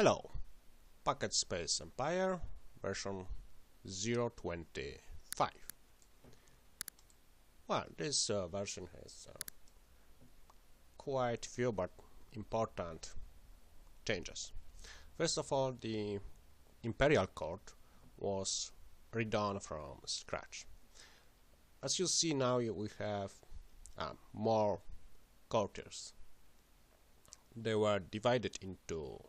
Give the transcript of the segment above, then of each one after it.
Hello, Packet Space Empire version 0.25. Well, this version has quite few but important changes. First of all, the Imperial Court was redone from scratch. As you see now, we have more courtiers. They were divided into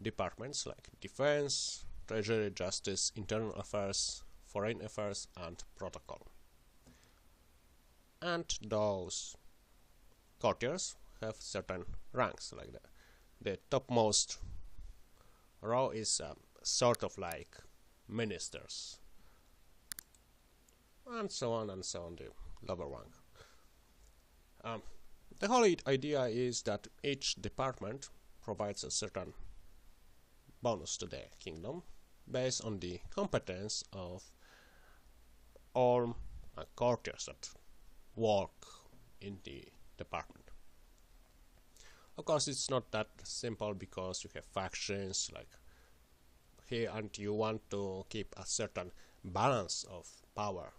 departments like defense, treasury, justice, internal affairs, foreign affairs, and protocol. And those courtiers have certain ranks, like the topmost row is sort of like ministers, and so on, the lower rank. The whole idea is that each department provides a certain bonus to the kingdom based on the competence of all courtiers that work in the department. Of course, it's not that simple because you have factions like here, and you want to keep a certain balance of power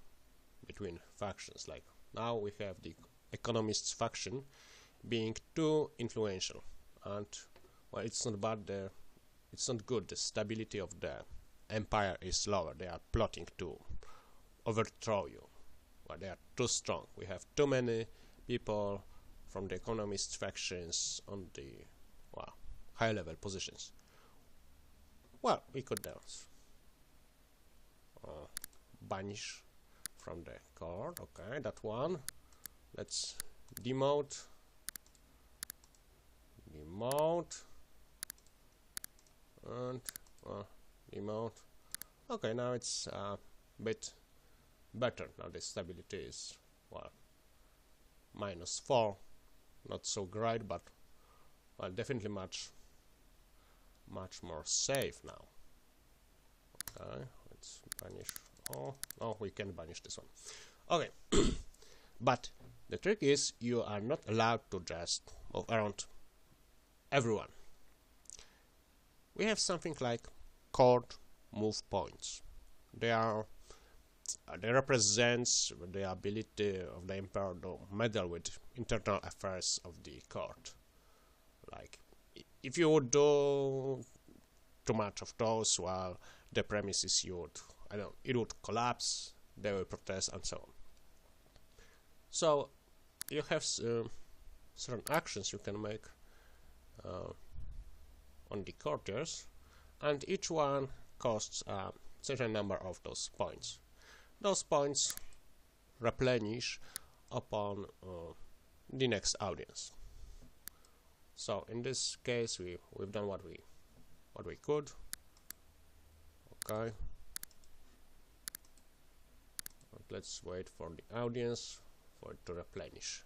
between factions. Like now we have the economists faction being too influential, and well, it's not bad there. It's not good. The stability of the empire is lower. They are plotting to overthrow you. Well, they are too strong. We have too many people from the economist factions on the high-level positions. Well, we could banish from the court. Okay, that one. Let's demote. And demote. Okay, now it's a bit better. Now the stability is -4. Not so great, but definitely much more safe now. Okay, let's banish. Oh no, we can banish this one. Okay. But the trick is you are not allowed to just move around everyone. We have something like court move points. They represents the ability of the emperor to meddle with internal affairs of the court. Like if you would do too much of those, well, the premises it would collapse. They will protest and so on. So you have certain actions you can make on the courtiers, and each one costs a certain number of those points. Those points replenish upon the next audience. So in this case, we've done what we could. Okay, but let's wait for the audience for it to replenish.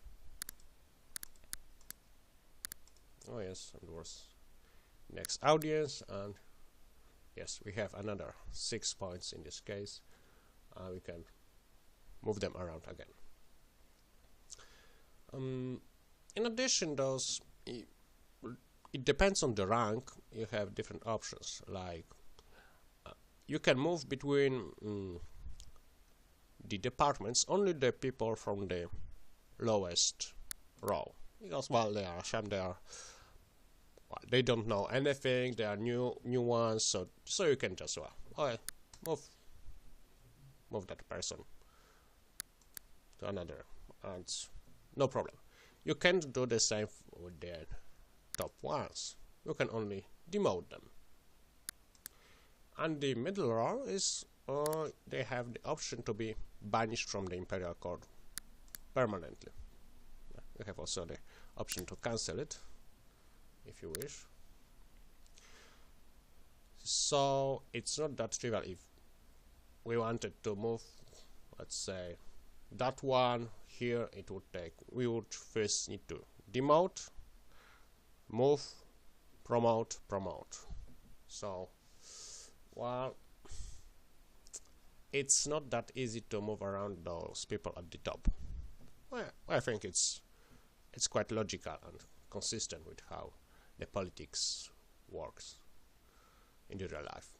Oh yes, and was next audience, and yes, we have another 6 points in this case. We can move them around again. In addition, it depends on the rank. You have different options, like you can move between the departments only the people from the lowest row, because they are ashamed, they don't know anything, they are new ones, so you can just move that person to another, and no problem. You can't do the same with the top ones. You can only demote them. And the middle row is they have the option to be banished from the Imperial Court permanently. You have also the option to cancel it if you wish. So it's not that trivial. If we wanted to move, let's say, that one here, we would first need to demote, move, promote. So it's not that easy to move around those people at the top. Well, I think it's quite logical and consistent with how the politics works. in the real life.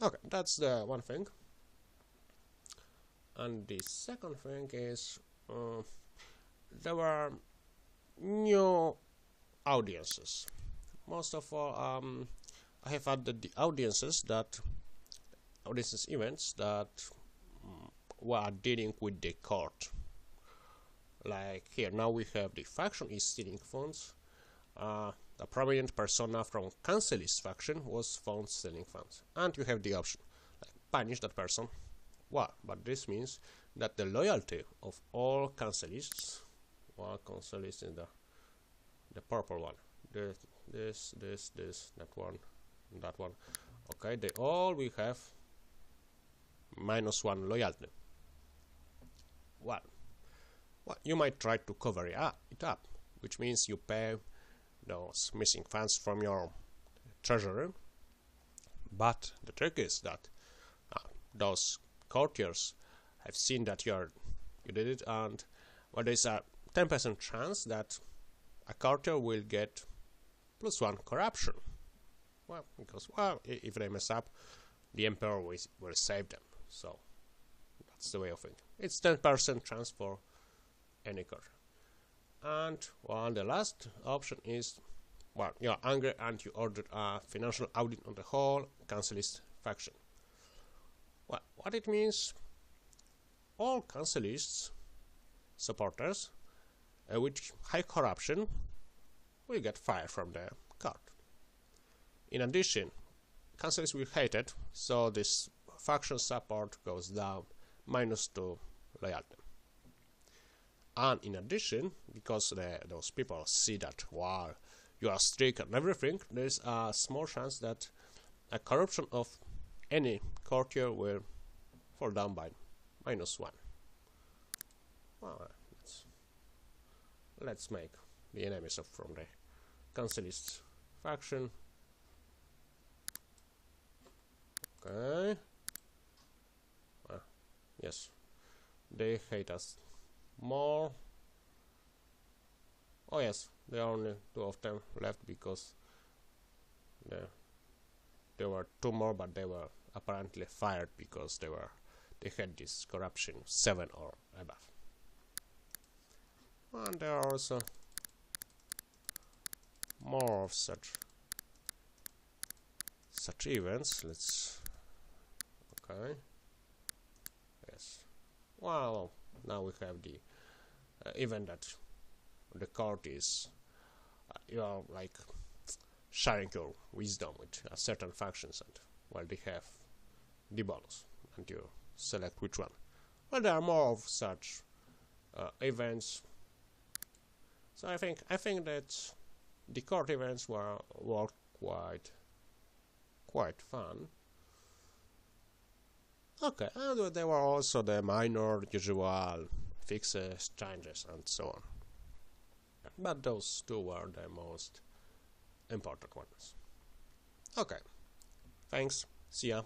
Okay, that's the one thing. And the second thing is there were new audiences. Most of all, I have added the audiences events that were dealing with the court. Like here, now we have the faction is stealing funds. The prominent persona from Cancelist faction was found stealing funds, and you have the option like punish that person. Well, but this means that the loyalty of all Cancelists, well, Cancelist in the purple one, this, that one, okay, they all will have -1 loyalty. Well, you might try to cover it up, which means you pay those missing funds from your treasury. But the trick is that those courtiers have seen that you did it, and well, there's a 10% chance that a courtier will get +1 corruption. Well, because if they mess up, the emperor will save them. So that's the way of thinking. It's 10% chance for any courtier. And well, the last option is, well, you're angry and you ordered a financial audit on the whole Cancelist faction. Well, what it means, all Cancelists supporters with high corruption will get fired from the court. In addition, Cancelists will hate it, so this faction support goes down -2 loyalty. And in addition, because those people see that while you are strict and everything, there is a small chance that a corruption of any courtier will fall down by -1. Well, let's make the enemies from the Cancelist faction. Okay. Yes, they hate us more. Oh yes, there are only 2 of them left because there were 2 more, but they were apparently fired because they had this corruption 7 or above. And there are also more of such events. Okay. Yes. Well, now we have the event that the court is you are like sharing your wisdom with certain factions, and well, they have the bonus, and you select which one. Well, there are more of such events. So I think that the court events were quite fun. Okay, and there were also the minor usual fixes, changes, and so on. But those 2 were the most important ones. Okay, thanks, see ya.